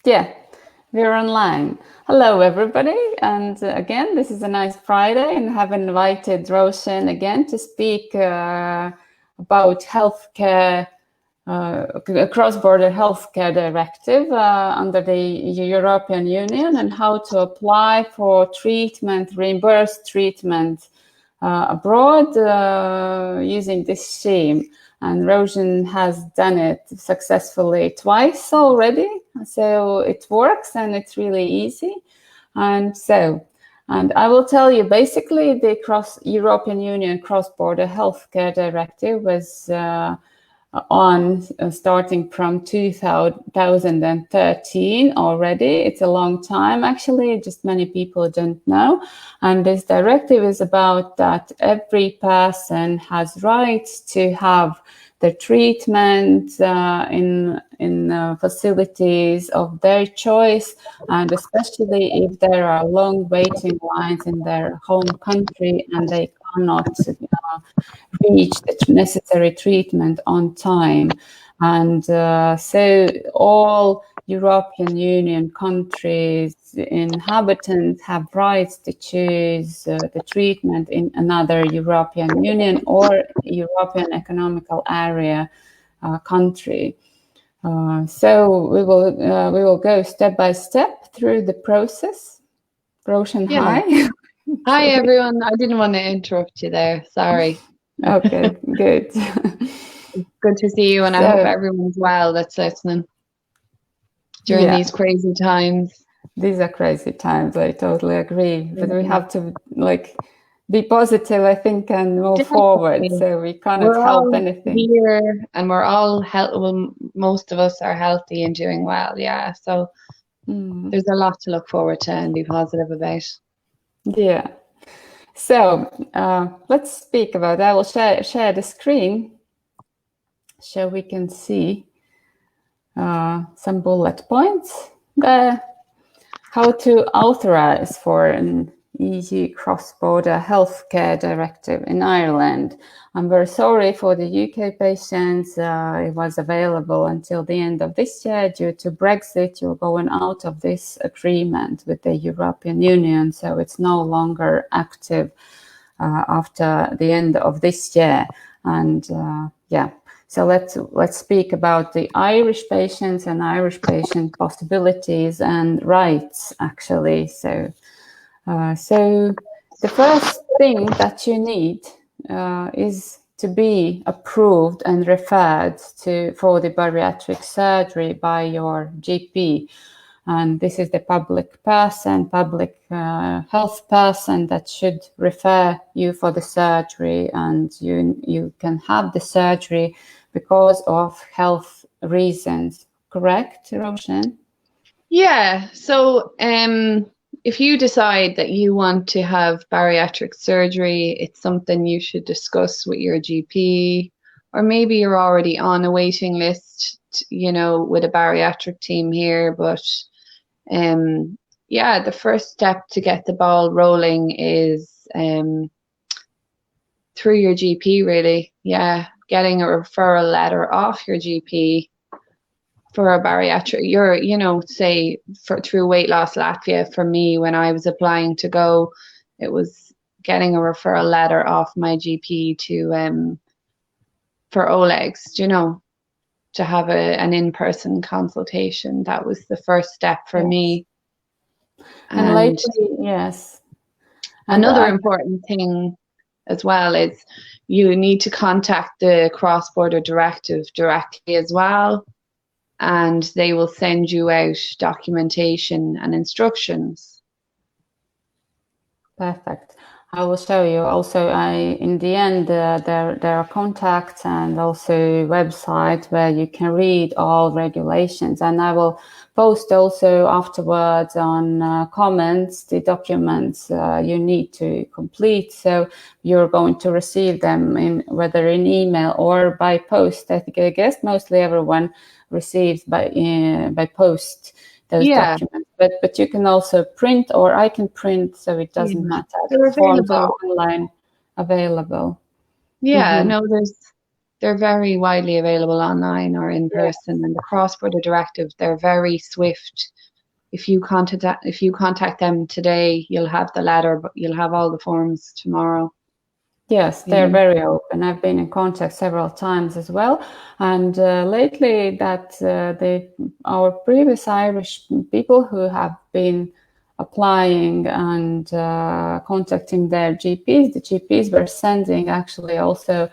Yeah, we're online. Hello, everybody. And again, this is a nice Friday, and have invited Roisin again to speak about healthcare, Cross Border Healthcare Directive under the European Union, and how to apply for treatment, reimbursed treatment abroad using this scheme. And Roisin has done it successfully twice already. So it works and it's really easy. And I will tell you, basically, the European Union Cross Border Healthcare Directive was starting from 2013 already. It's a long time, actually, just many people don't know. And this directive is about that every person has rights to have the treatment in facilities of their choice, and especially if there are long waiting lines in their home country and they cannot reach the necessary treatment on time. And so all European Union countries, inhabitants have rights to choose the treatment in another European Union or European Economical Area country. So we will go step by step through the process. Roisin, Yeah. hi. Hi, everyone. I didn't want to interrupt you there. Sorry. Okay, good. Good to see you, and I hope everyone's well that's listening during these crazy times. These are crazy times, I totally agree. But we have to be positive, I think, and move forward. So we cannot help anything. Here, and we're all well, most of us are healthy and doing well. Yeah. So there's a lot to look forward to and be positive about. Yeah. So let's speak about that. I will share the screen so we can see some bullet points. How to authorize for an EU cross-border healthcare directive in Ireland. I'm very sorry for the UK patients. It was available until the end of this year. Due to Brexit, you're going out of this agreement with the European Union, so it's no longer active after the end of this year. And so let's speak about the Irish patients and Irish patient possibilities and rights, actually. So the first thing that you need is to be approved and referred for the bariatric surgery by your GP. And this is the public health person that should refer you for the surgery, and you can have the surgery because of health reasons. Correct, Roisin? Yeah. So if you decide that you want to have bariatric surgery, it's something you should discuss with your GP, or maybe you're already on a waiting list, with a bariatric team here. But the first step to get the ball rolling is through your GP, really. Yeah, getting a referral letter off your GP for a bariatric. Say through Weight Loss Latvia, for me, when I was applying to go, it was getting a referral letter off my GP for OLEGs, to have an in-person consultation. That was the first step for me. And lately, yes. Another important thing as well is you need to contact the Cross Border Directive directly as well, and they will send you out documentation and instructions. Perfect. I will show you also. In the end, there are contacts and also website where you can read all regulations, and I will post also afterwards on comments the documents you need to complete. So you're going to receive them whether in email or by post. I guess mostly everyone receives by post those documents, but you can also print, or I can print, so it doesn't matter. They're forms are online available. No, They're very widely available online or in person. And the Cross Border Directive, they're very swift. If you contact them today, you'll have the letter, but you'll have all the forms tomorrow. Yes, they're very open. I've been in contact several times as well, and lately that our previous Irish people who have been applying and contacting their GPs, the GPs were sending actually also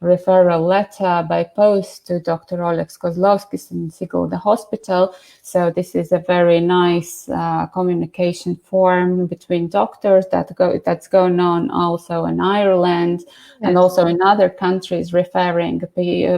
referral letter by post to Dr. Oleg Kozlovskis in Sigulda Hospital. So this is a very nice communication form between doctors that's going on also in Ireland and also in other countries, referring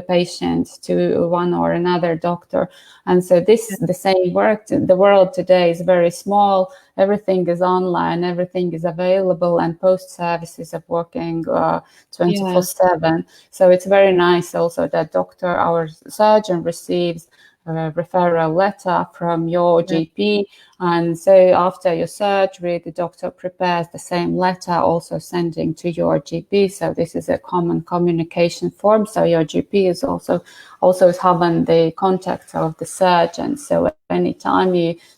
patients to one or another doctor. And so the same work. The world today is very small. Everything is online, everything is available, and post services are working 24/7. So it's very nice also that our surgeon receives a referral letter from your GP. And so after your surgery, the doctor prepares the same letter, also sending to your GP. So this is a common communication form. So your GP is also having the contact of the surgeon. So anytime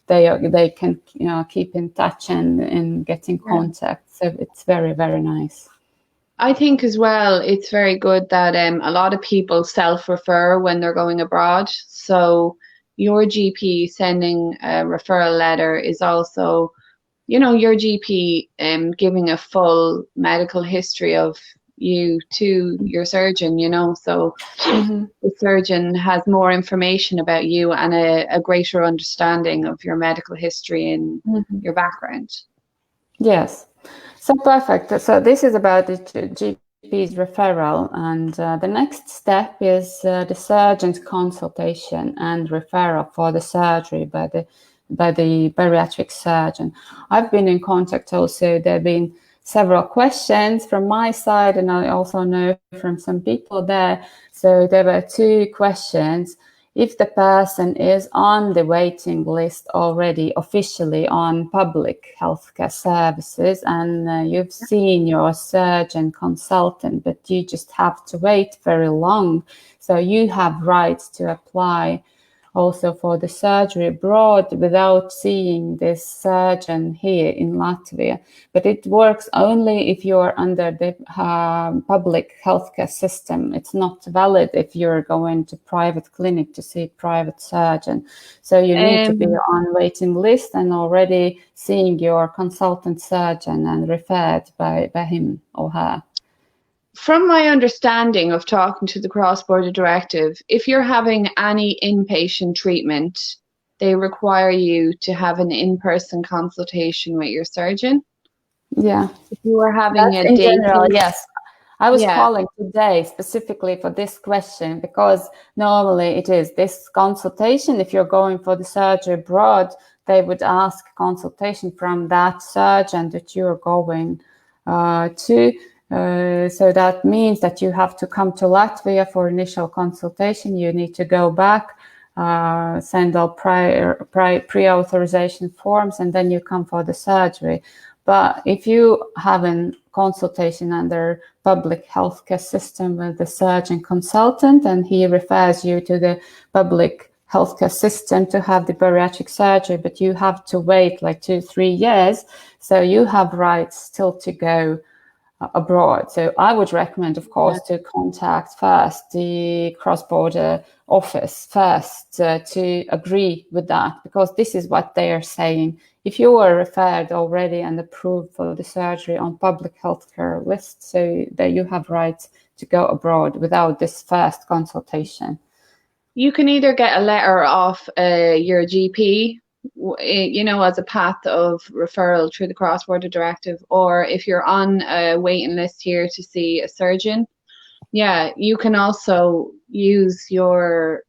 they can keep in touch and get in contact. So it's very, very nice. I think as well, it's very good that a lot of people self-refer when they're going abroad. So your GP sending a referral letter is also, your GP giving a full medical history of you to your surgeon, so the surgeon has more information about you and a greater understanding of your medical history and your background. Yes. So perfect. So this is about the GP's referral, and the next step is the surgeon's consultation and referral for the surgery by the bariatric surgeon. I've been in contact also. There have been several questions from my side, and I also know from some people there. So there were 2 questions. If the person is on the waiting list already officially on public healthcare services and you've seen your surgeon consultant, but you just have to wait very long, so you have rights to apply also for the surgery abroad without seeing this surgeon here in Latvia. But it works only if you're under the public healthcare system. It's not valid if you're going to private clinic to see private surgeon. So you need to be on waiting list and already seeing your consultant surgeon and referred by him or her. From my understanding of talking to the Cross Border Directive, if you're having any inpatient treatment, they require you to have an in-person consultation with your surgeon. Yeah. If you are having That's in general, yes. I was calling today specifically for this question because normally it is this consultation. If you're going for the surgery abroad, they would ask consultation from that surgeon that you're going to. So that means that you have to come to Latvia for initial consultation. You need to go back, send all pre-authorization forms, and then you come for the surgery. But if you have a consultation under public healthcare system with the surgeon consultant, and he refers you to the public healthcare system to have the bariatric surgery, but you have to wait like 2-3 years, so you have rights still to go abroad. So I would recommend, of course, to contact first the cross-border office first to agree with that, because this is what they are saying. If you were referred already and approved for the surgery on public healthcare list, so that you have rights to go abroad without this first consultation. You can either get a letter off your GP, as a path of referral through the Cross Border Directive, or if you're on a waiting list here to see a surgeon, you can also use the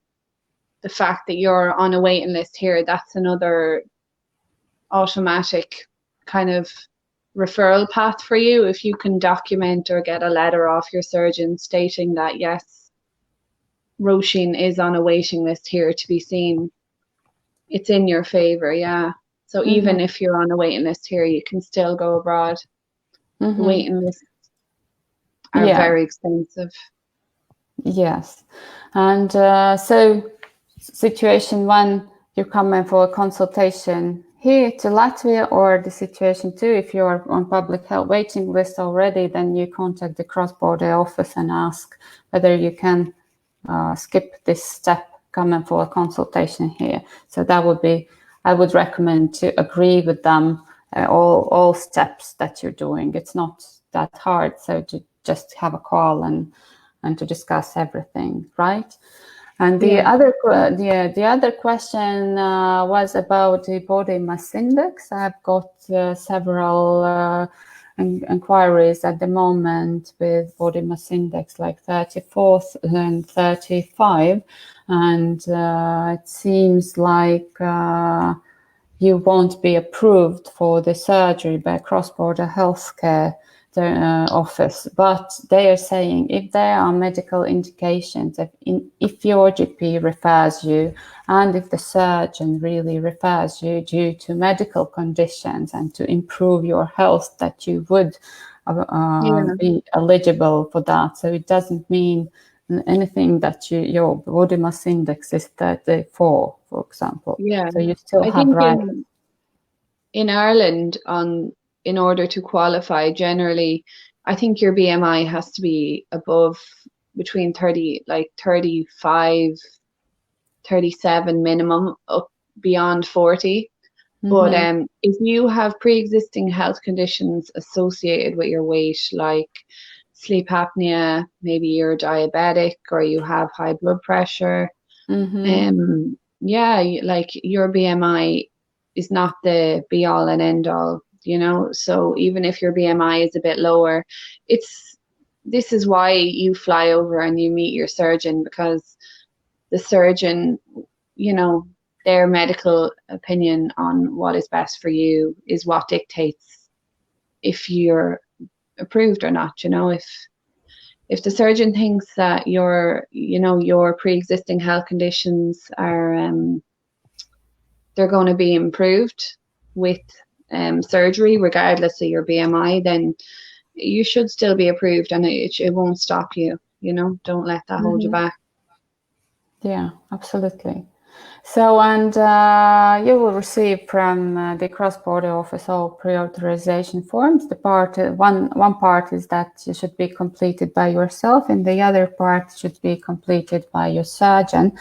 fact that you're on a waiting list here. That's another automatic kind of referral path for you if you can document or get a letter off your surgeon stating that, yes, Roisin is on a waiting list here to be seen. It's in your favor, So even if you're on a waiting list here, you can still go abroad. The waiting lists are very expensive. Yes. And so situation one, you come in for a consultation here to Latvia, or the situation two, if you're on public health waiting list already, then you contact the cross-border office and ask whether you can skip this step, come in for a consultation here. So that would be, I would recommend to agree with them all steps that you're doing. It's not that hard, so to just have a call and to discuss everything, right? And the other question was about the body mass index. I've got several inquiries at the moment with body mass index like 34 and 35, and it seems like you won't be approved for the surgery by Cross Border Healthcare office, but they are saying if there are medical indications, if your GP refers you, and if the surgeon really refers you due to medical conditions and to improve your health, that you would be eligible for that. So it doesn't mean anything that your body mass index is 34, for example. Yeah. So you still I have think right. in Ireland, in order to qualify, generally, I think your BMI has to be above between 35, 37 minimum, up beyond 40. But if you have pre-existing health conditions associated with your weight, like sleep apnea, maybe you're diabetic or you have high blood pressure, like your BMI is not the be all and end all, so even if your BMI is a bit lower, this is why you fly over and you meet your surgeon, because the surgeon, their medical opinion on what is best for you is what dictates if you're approved or not. If the surgeon thinks that your pre-existing health conditions are they're going to be improved with surgery, regardless of your BMI, then you should still be approved, and it won't stop you. Don't let that hold you back. Yeah, absolutely. So, and you will receive from the cross-border office all pre-authorization forms. The part one part is that you should be completed by yourself, and the other part should be completed by your surgeon.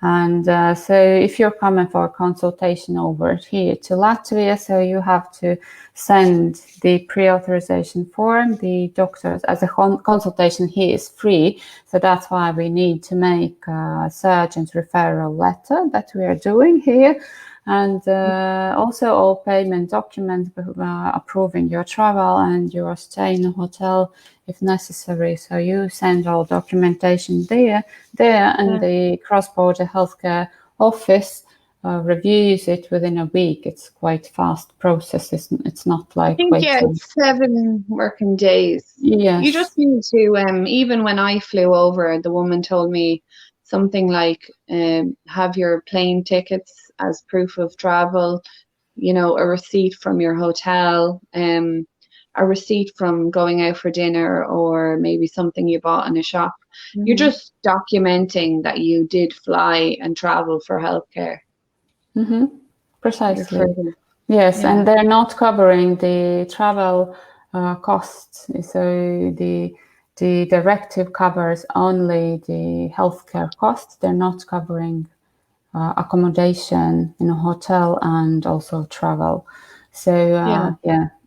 And so if you're coming for a consultation over here to Latvia, so you have to send the pre-authorization form. The doctors, as a consultation here is free, so that's why we need to make a surgeon's referral letter that we are doing here. And also all payment documents approving your travel and your stay in a hotel if necessary. So you send all documentation there, and the Cross Border Healthcare office reviews it within a week. It's quite fast process. It's not like waiting. It's 7 working days. Yes. You just need to, even when I flew over, the woman told me something like, have your plane tickets as proof of travel, a receipt from your hotel, a receipt from going out for dinner, or maybe something you bought in a shop. You're just documenting that you did fly and travel for healthcare. Precisely. Yes, and they're not covering the travel costs. So the directive covers only the healthcare costs. They're not covering accommodation in a hotel and also travel. So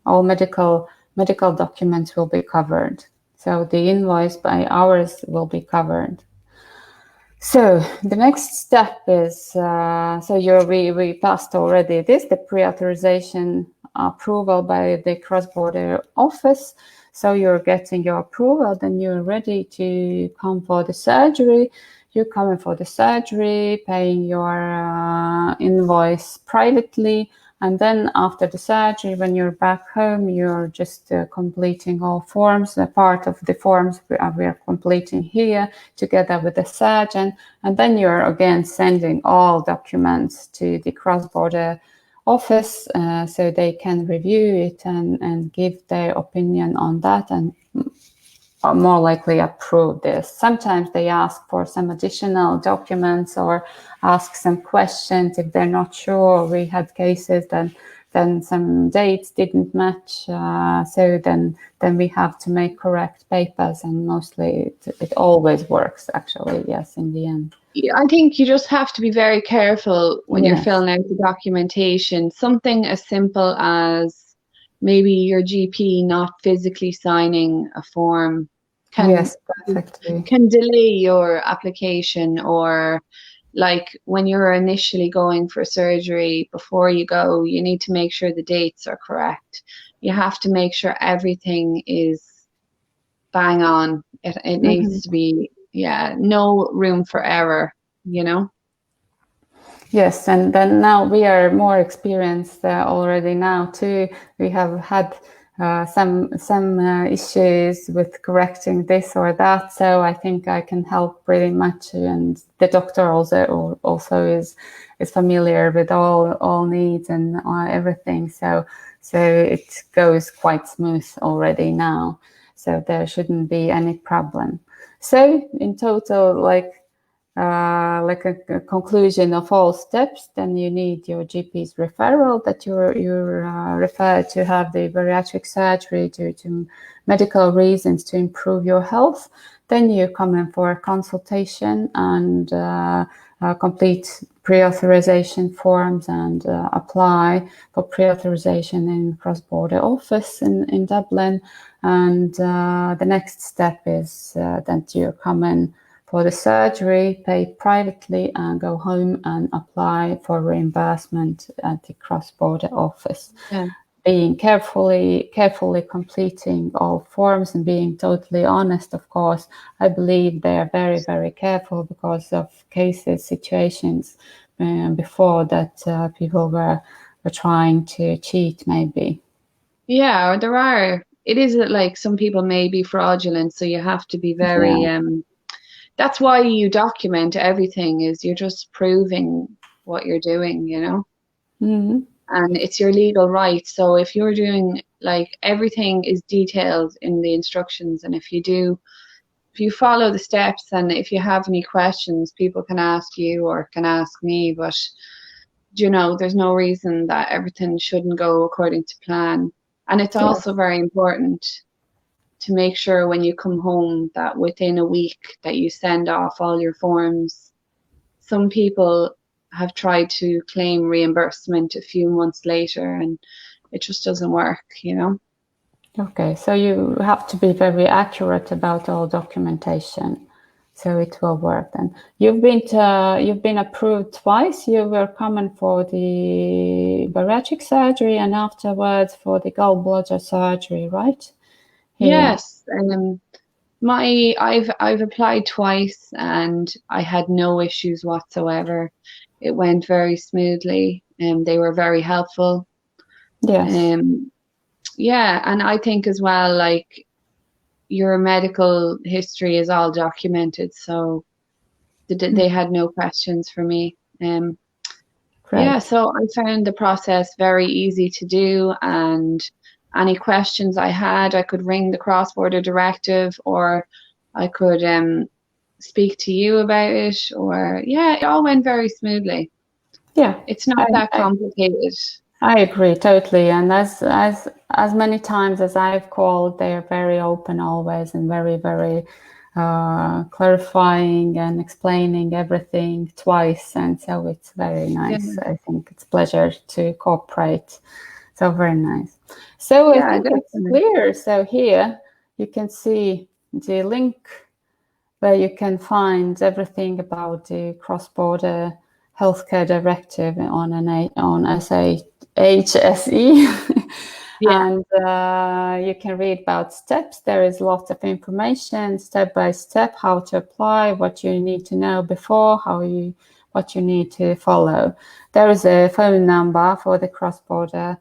all medical documents will be covered. So the invoice by hours will be covered. So the next step is, we passed already this, the pre-authorization approval by the cross-border office. So you're getting your approval, then you're ready to come for the surgery. You're coming for the surgery, paying your invoice privately. And then after the surgery, when you're back home, you're just completing all forms. A part of the forms we are completing here together with the surgeon. And then you're again sending all documents to the cross-border office so they can review it and give their opinion on that. And more likely approve this. Sometimes they ask for some additional documents or ask some questions if they're not sure. We had cases then some dates didn't match, so then we have to make correct papers, and mostly it always works actually, yes, in the end. I think you just have to be very careful when you're Yes. filling out the documentation. Something as simple as maybe your GP not physically signing a form can delay your application, or like when you're initially going for surgery, before you go, you need to make sure the dates are correct. You have to make sure everything is bang on. It needs to be, no room for error, Yes, and then now we are more experienced already now too. We have had some issues with correcting this or that, so I think I can help pretty much. And the doctor also is familiar with all needs and everything, so it goes quite smooth already now. So there shouldn't be any problem. So in total, like a conclusion of all steps, then you need your GP's referral that you're referred to have the bariatric surgery due to medical reasons to improve your health. Then you come in for a consultation and complete pre-authorization forms and apply for pre-authorization in Cross Border office in Dublin. And the next step is that you come in for the surgery, pay privately, and go home and apply for reimbursement at the Cross Border office. Yeah. Being carefully completing all forms and being totally honest, of course. I believe they are very, very careful because of situations before that people were trying to cheat, maybe. Yeah, or there are. It is like some people may be fraudulent, so you have to be very that's why you document everything, is you're just proving what you're doing, Mm-hmm. And it's your legal right. So if you're doing, like, everything is detailed in the instructions, and if you follow the steps, and if you have any questions, people can ask you or can ask me, but there's no reason that everything shouldn't go according to plan. And it's also very important to make sure when you come home that within a week that you send off all your forms. Some people have tried to claim reimbursement a few months later, and it just doesn't work, Okay, so you have to be very accurate about all documentation, so it will work. Then you've been approved twice. You were coming for the bariatric surgery and afterwards for the gallbladder surgery, right? Yes. I've applied twice and I had no issues whatsoever. It went very smoothly and they were very helpful. Yes. Yeah, and I think as well, like, your medical history is all documented, so they had no questions for me. Yeah, so I found the process very easy to do, and any questions I had, I could ring the Cross Border Directive, or I could speak to you about it, or it all went very smoothly. Yeah, it's not that complicated. I agree totally, and as many times as I've called, they are very open always and very, very clarifying and explaining everything twice, and so it's very nice. I think it's a pleasure to cooperate. So very nice. So I think it's clear. So here you can see the link where you can find everything about the Cross Border Healthcare Directive on HSE. And you can read about steps. There is lots of information, step by step, how to apply, what you need to know before, what you need to follow. There is a phone number for the Cross Border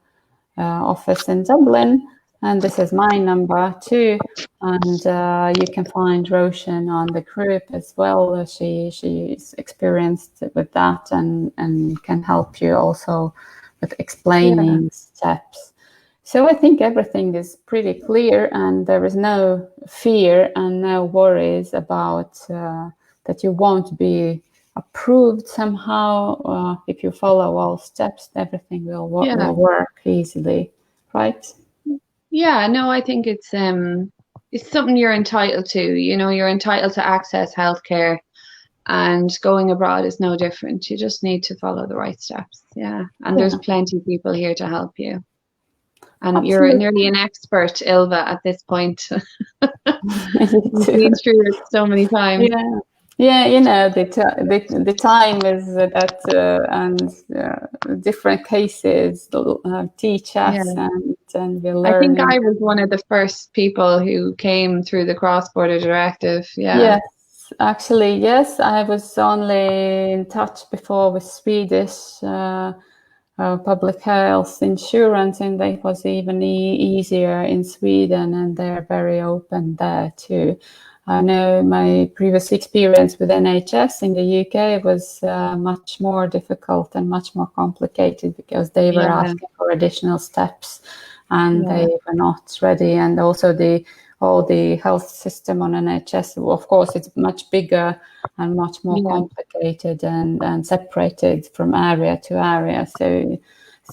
office in Dublin, and this is my number too. And you can find Roisin on the group as well. She's experienced with that and can help you also with explaining steps. So I think everything is pretty clear, and there is no fear and no worries about that you won't be approved somehow. If you follow all steps, everything will work easily, right? Yeah, no, I think it's something you're entitled to. You know, you're entitled to access healthcare, and going abroad is no different. You just need to follow the right steps. Yeah, and there's plenty of people here to help you. And Absolutely. you're nearly an expert, Ilva, at this point. You've been through it so many times. Yeah. Yeah, you know, the time is that and different cases teach us, and we learn. I think I was one of the first people who came through the Cross Border Directive. Yeah. Yes, actually, yes. I was only in touch before with Swedish public health insurance, and it was even easier in Sweden, and they're very open there too. I know my previous experience with NHS in the UK was much more difficult and much more complicated because they were asking for additional steps, and they were not ready. And also all the health system on NHS, of course, it's much bigger and much more complicated and separated from area to area.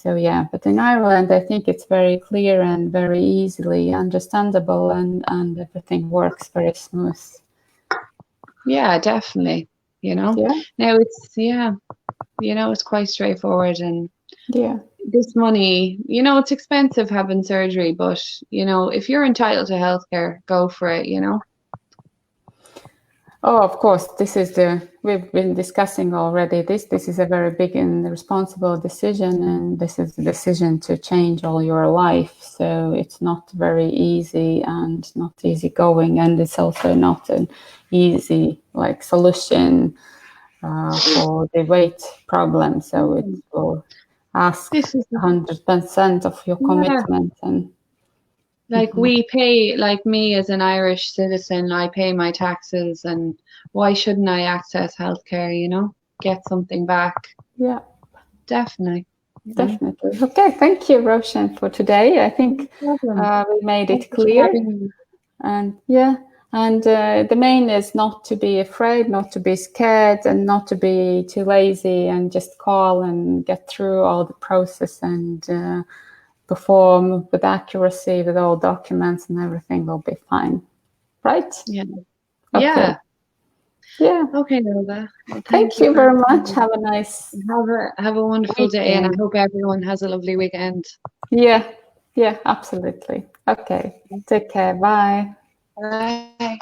So yeah, but in Ireland, I think it's very clear and very easily understandable, and everything works very smooth. Yeah, definitely. You know, now it's it's quite straightforward, and this money, it's expensive having surgery, but if you're entitled to healthcare, go for it. Oh, of course, we've been discussing already this is a very big and responsible decision, and this is the decision to change all your life. So it's not very easy and not easy going, and it's also not an easy solution for the weight problem. So it will ask 100% of your commitment. And we pay, like me as an Irish citizen, I pay my taxes, and why shouldn't I access healthcare, get something back? Yeah. Definitely. Definitely. Okay, thank you, Roisin, for today. I think we made it clear. And the main is not to be afraid, not to be scared, and not to be too lazy, and just call and get through all the process and perform with accuracy with all documents, and everything will be fine. Right? Yeah. Okay. Yeah. Okay, Ilva. Well, thank you very much. Have a nice have a wonderful day, and I hope everyone has a lovely weekend. Yeah, absolutely. Okay. Take care. Bye. Bye.